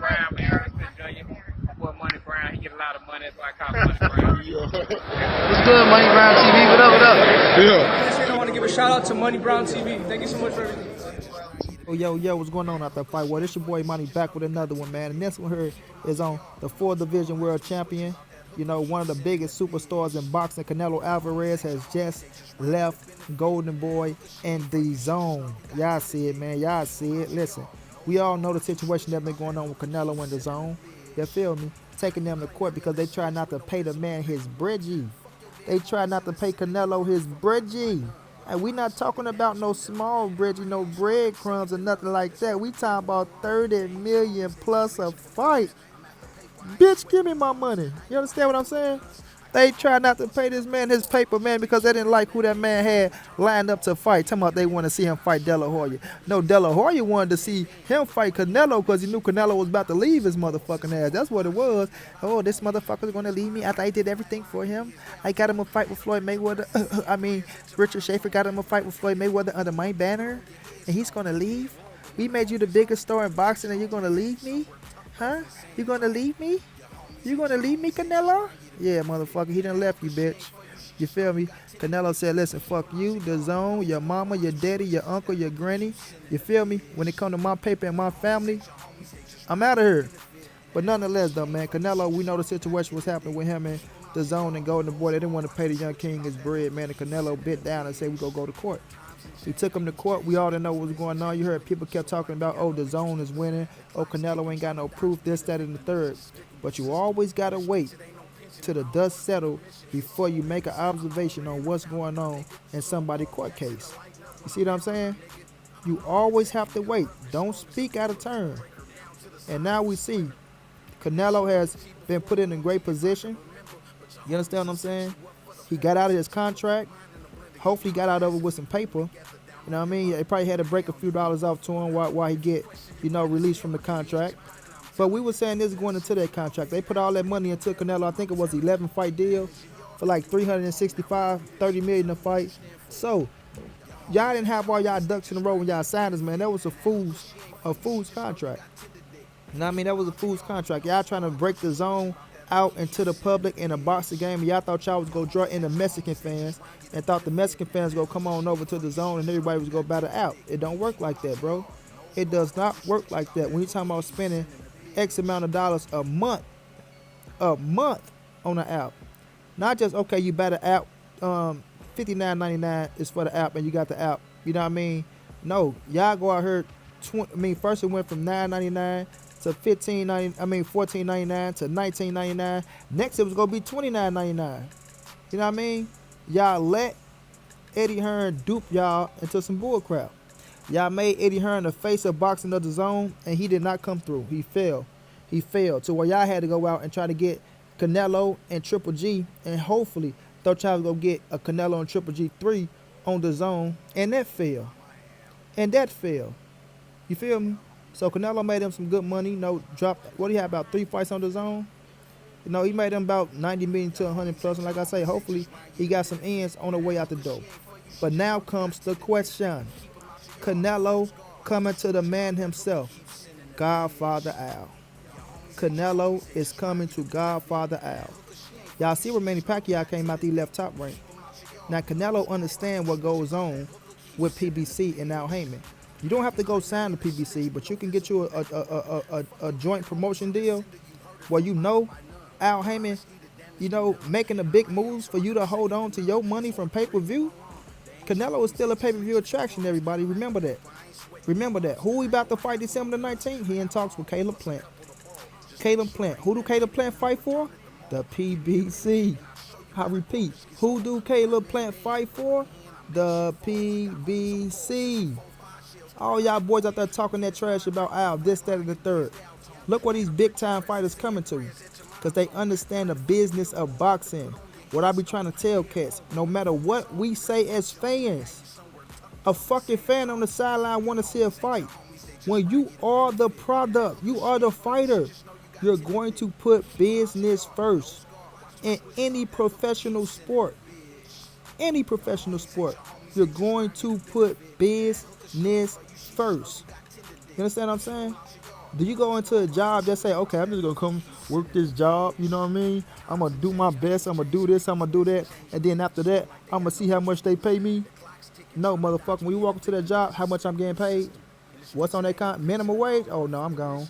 Brown, man. My boy Money Brown, he get a lot of money, that's why I call him Money Brown. What's good, Money Brown TV? What up, what up? Yeah. I want to give a shout out to Money Brown TV. Thank you so much for everything. Yo, what's going on out there, fight? Well, this your boy Money back with another one, man. And this one here is on the 4th Division World Champion. You know, one of the biggest superstars in boxing, Canelo Alvarez, has just left Goldenboy and the zone. Y'all see it, man. Y'all see it. Listen, we all know the situation that's been going on with Canelo and the zone. You feel me? Taking them to court because they try not to pay the man his bread. They try not to pay Canelo his bread. And we not talking about no small bread, no breadcrumbs or nothing like that. We talking about 30 million plus a fight. Bitch, give me my money. You understand what I'm saying? They try not to pay this man his paper, man, because they didn't like who that man had lined up to fight. Talking about they want to see him fight De La Hoya. No, De La Hoya wanted to see him fight Canelo because he knew Canelo was about to leave his motherfucking ass. That's what it was. Oh, this motherfucker's going to leave me after I did everything for him. I got him a fight with Floyd Mayweather. Richard Schaefer got him a fight with Floyd Mayweather under my banner. And he's going to leave? We made you the biggest star in boxing and you're going to leave me? Huh? You going to leave me? You going to leave me, Canelo? Yeah, motherfucker, he done left you, bitch. You feel me? Canelo said, listen, fuck you, the zone, your mama, your daddy, your uncle, your granny. You feel me? When it come to my paper and my family, I'm out of here. But nonetheless, though, man, Canelo, we know the situation was happening with him and the zone and Goldenboy. They didn't want to pay the young king his bread, man. And Canelo bit down and said, we go to court. He took him to court. We all didn't know what was going on. You heard people kept talking about, oh, the zone is winning. Oh, Canelo ain't got no proof, this, that, and the third. But you always got to wait till the dust settle before you make an observation on what's going on in somebody's court case. You see what I'm saying? You always have to wait. Don't speak out of turn. And now we see Canelo has been put in a great position. You understand what I'm saying? He got out of his contract. Hopefully got out of it with some paper. You know what I mean? They probably had to break a few dollars off to him while he get, released from the contract. But we were saying this going into that contract. They put all that money into Canelo. I think it was an 11-fight deal for like $365, $30 million a fight. So y'all didn't have all y'all ducks in a row when y'all signed us, man. That was a fool's contract. You know what I mean? That was a fool's contract. Y'all trying to break the zone out into the public in a boxing game. Y'all thought y'all was going to draw in the Mexican fans and thought the Mexican fans going to come on over to the zone and everybody was going to battle out. It don't work like that, bro. It does not work like that. When you're talking about spending X amount of dollars a month on an app. Not just, okay, you buy the app, $59.99 is for the app and you got the app. You know what I mean? No, y'all go out here, first it went from $9.99 to $14.99 to $19.99. Next it was going to be $29.99. You know what I mean? Y'all let Eddie Hearn dupe y'all into some bullcrap. Y'all made Eddie Hearn the face of boxing of the zone, and he did not come through. He failed. He failed. So where y'all had to go out and try to get Canelo and Triple G, and hopefully thought y'all was going to get a Canelo and Triple G 3 on the zone, and that failed. And that failed. You feel me? So Canelo made him some good money. Dropped, what do you have, about 3 fights on the zone? He made him about 90 million to 100 plus. And like I say, hopefully he got some ends on the way out the door. But now comes the question. Canelo coming to the man himself, Godfather Al. Canelo is coming to Godfather Al. Y'all see where Manny Pacquiao came out the left top rank. Now Canelo understand what goes on with PBC and Al Heyman. You don't have to go sign the PBC, but you can get you a joint promotion deal where Al Heyman, making the big moves for you to hold on to your money from pay-per-view. Canelo is still a pay-per-view attraction, everybody. Remember that. Remember that. Who we about to fight December the 19th? He in talks with Caleb Plant. Caleb Plant. Who do Caleb Plant fight for? The PBC. I repeat. Who do Caleb Plant fight for? The PBC. All y'all boys out there talking that trash about Al, this, that, and the third. Look where these big-time fighters coming to. Because they understand the business of boxing. What I be trying to tell cats, no matter what we say as fans, a fucking fan on the sideline want to see a fight. When you are the product, you are the fighter, you're going to put business first. In any professional sport, you're going to put business first. You understand what I'm saying? Do you go into a job just say, okay, I'm just gonna come work this job, you know what I mean? I'm gonna do my best, I'm gonna do this, I'm gonna do that, and then after that, I'm gonna see how much they pay me? No, motherfucker, when you walk into that job, how much I'm getting paid? What's on that minimum wage? Oh no, I'm gone.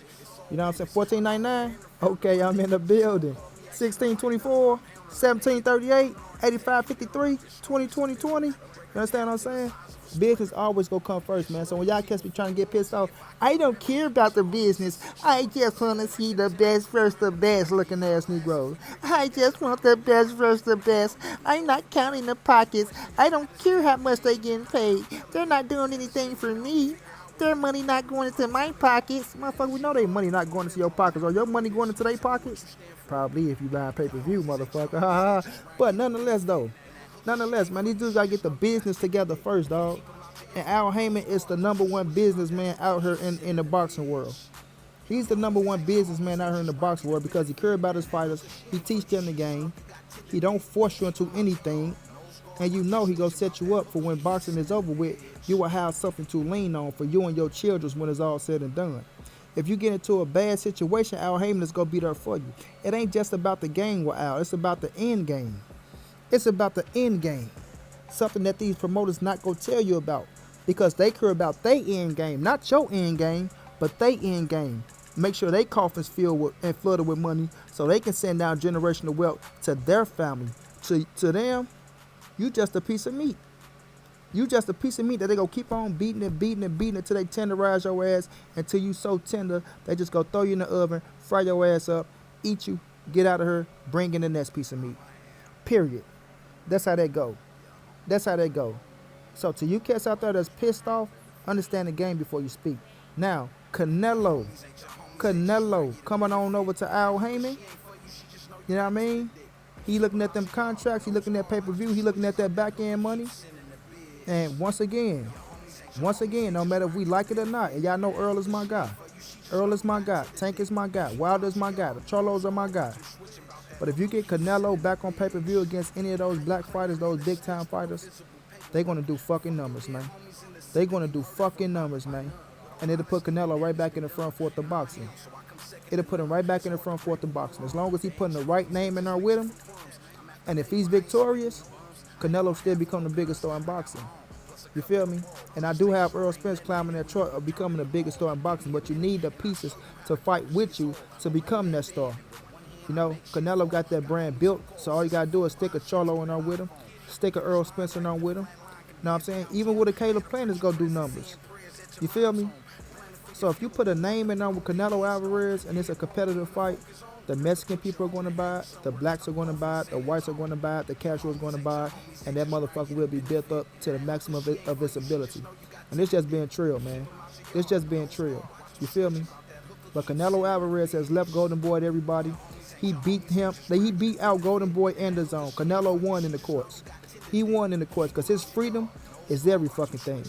You know what I'm saying? $14.99? Okay, I'm in the building. $16.24, $17.38, $85.53, $20.20. You understand what I'm saying? Business always gonna come first, man. So when y'all catch me trying to get pissed off, I don't care about the business. I just want to see the best first, the best looking ass Negroes. I just want the best first, the best. I'm not counting the pockets. I don't care how much they getting paid. They're not doing anything for me. Their money not going into my pockets. Motherfucker, we know their money not going into your pockets. Or your money going into their pockets? Probably if you buy pay-per-view, motherfucker. But nonetheless, though. Nonetheless, man, these dudes gotta get the business together first, dog. And Al Heyman is the number one businessman out here in the boxing world. He's the number one businessman out here in the boxing world because he cares about his fighters. He teaches them the game. He don't force you into anything. And you know he gonna set you up for when boxing is over with, you will have something to lean on for you and your children when it's all said and done. If you get into a bad situation, Al Heyman is gonna be there for you. It ain't just about the game with Al, it's about the end game. It's about the end game. Something that these promoters not gonna tell you about. Because they care about their end game, not your end game, but their end game. Make sure they coffins filled with and flooded with money so they can send down generational wealth to their family. To them, you just a piece of meat. You just a piece of meat that they gonna keep on beating until they tenderize your ass until you so tender they just go throw you in the oven, fry your ass up, eat you, get out of here, bring in the next piece of meat. Period. That's how that go. That's how that go. So to you cats out there that's pissed off, understand the game before you speak. Now, Canelo coming on over to Al Heyman. You know what I mean? He looking at them contracts, he looking at pay-per-view, he looking at that back end money. And once again, no matter if we like it or not, and y'all know Earl is my guy. Earl is my guy. Tank is my guy. Wilder is my guy. The Charlos are my guy. But if you get Canelo back on pay-per-view against any of those black fighters, those big-time fighters, they're going to do fucking numbers, man. They're going to do fucking numbers, man. And it'll put Canelo right back in the front fourth of boxing. It'll put him right back in the front fourth of boxing. As long as he putting the right name in there with him, and if he's victorious, Canelo still become the biggest star in boxing. You feel me? And I do have Earl Spence climbing that chart of becoming the biggest star in boxing, but you need the pieces to fight with you to become that star. You know, Canelo got that brand built, so all you got to do is stick a Charlo in there with him, stick a Earl Spence in there with him. You know what I'm saying? Even with a Caleb Plant, it's going to do numbers. You feel me? So if you put a name in there with Canelo Alvarez and it's a competitive fight, the Mexican people are going to buy it, the blacks are going to buy it, the whites are going to buy it, the casuals are going to buy it, and that motherfucker will be built up to the maximum of its ability. And it's just being trill, man. It's just being trill. You feel me? But Canelo Alvarez has left Goldenboy to everybody. He beat him. He beat out Goldenboy and the zone. Canelo won in the courts. He won in the courts because his freedom is every fucking thing.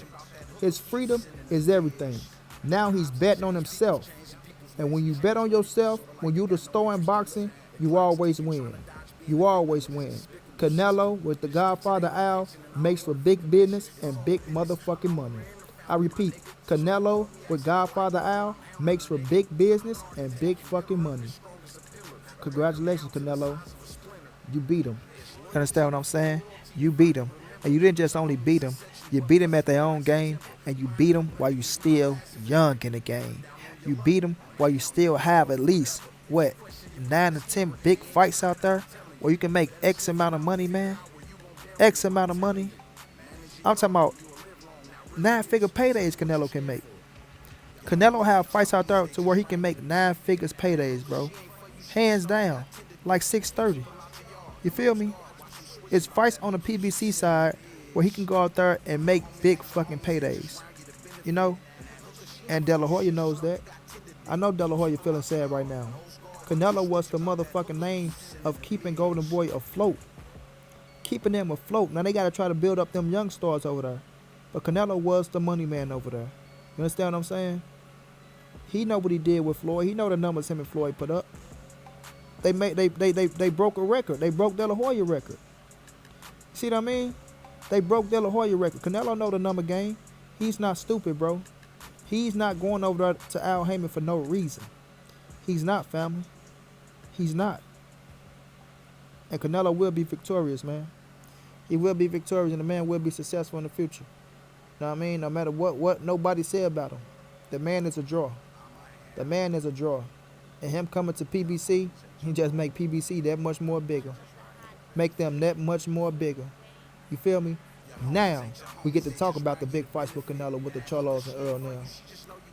His freedom is everything. Now he's betting on himself. And when you bet on yourself, when you're the star in boxing, you always win. You always win. Canelo, with the Godfather Al, makes for big business and big motherfucking money. I repeat, Canelo, with Godfather Al, makes for big business and big fucking money. Congratulations, Canelo. You beat him. You understand what I'm saying? You beat him. And you didn't just only beat him. You beat him at their own game, and you beat him while you still young in the game. You beat him while you still have at least, 9 to 10 big fights out there where you can make X amount of money, man. X amount of money. I'm talking about 9-figure paydays Canelo can make. Canelo have fights out there to where he can make 9 figures paydays, bro. Hands down, like 630. You feel me? It's fights on the PBC side where he can go out there and make big fucking paydays. You know? And De La Hoya knows that. I know De La Hoya feeling sad right now. Canelo was the motherfucking name of keeping Goldenboy afloat. Keeping them afloat. Now they got to try to build up them young stars over there. But Canelo was the money man over there. You understand what I'm saying? He know what he did with Floyd. He know the numbers him and Floyd put up. They broke a record. They broke De La Hoya record. See what I mean? They broke De La Hoya record. Canelo know the number game. He's not stupid, bro. He's not going over there to Al Heyman for no reason. He's not, family. He's not. And Canelo will be victorious, man. He will be victorious, and the man will be successful in the future. You know what I mean? No matter what nobody say about him, the man is a draw. The man is a draw. And him coming to PBC, he just make PBC that much more bigger. Make them that much more bigger. You feel me? Now, we get to talk about the big fights with Canelo, with the Cholos and Earl now.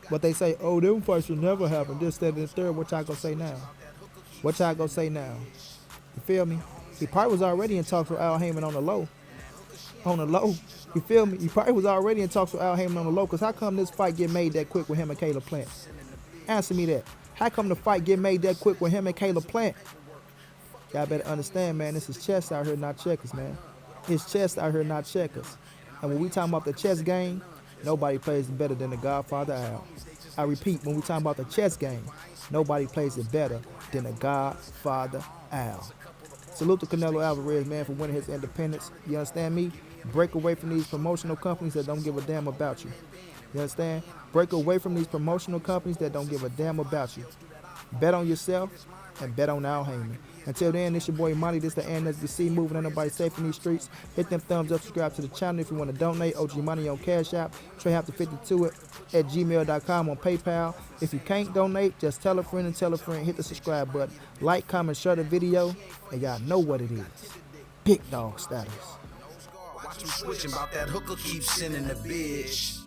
But they say, oh, them fights will never happen. This, that, and the third. What y'all gonna say now? What y'all gonna say now? You feel me? He probably was already in talks with Al Heyman on the low. On the low. You feel me? He probably was already in talks with Al Heyman on the low, because how come this fight get made that quick with him and Caleb Plant? Answer me that. How come the fight get made that quick with him and Caleb Plant? Y'all better understand, man, this is chess out here, not checkers, man. It's chess out here, not checkers. And when we talking about the chess game, nobody plays it better than the Godfather Al. I repeat, when we talking about the chess game, nobody plays it better than the Godfather Al. Salute to Canelo Alvarez, man, for winning his independence. You understand me? Break away from these promotional companies that don't give a damn about you. You understand? Break away from these promotional companies that don't give a damn about you. Bet on yourself and bet on Al Heyman. Until then, it's your boy Monty. This the NSBC moving. Ain't nobody safe in these streets. Hit them thumbs up, subscribe to the channel if you want to donate. OG Money on Cash App. Trey52 at gmail.com on PayPal. If you can't donate, just tell a friend and tell a friend. Hit the subscribe button. Like, comment, share the video. And y'all know what it is. Big dog status. Watch him switching about that hooker keep sending the bitch.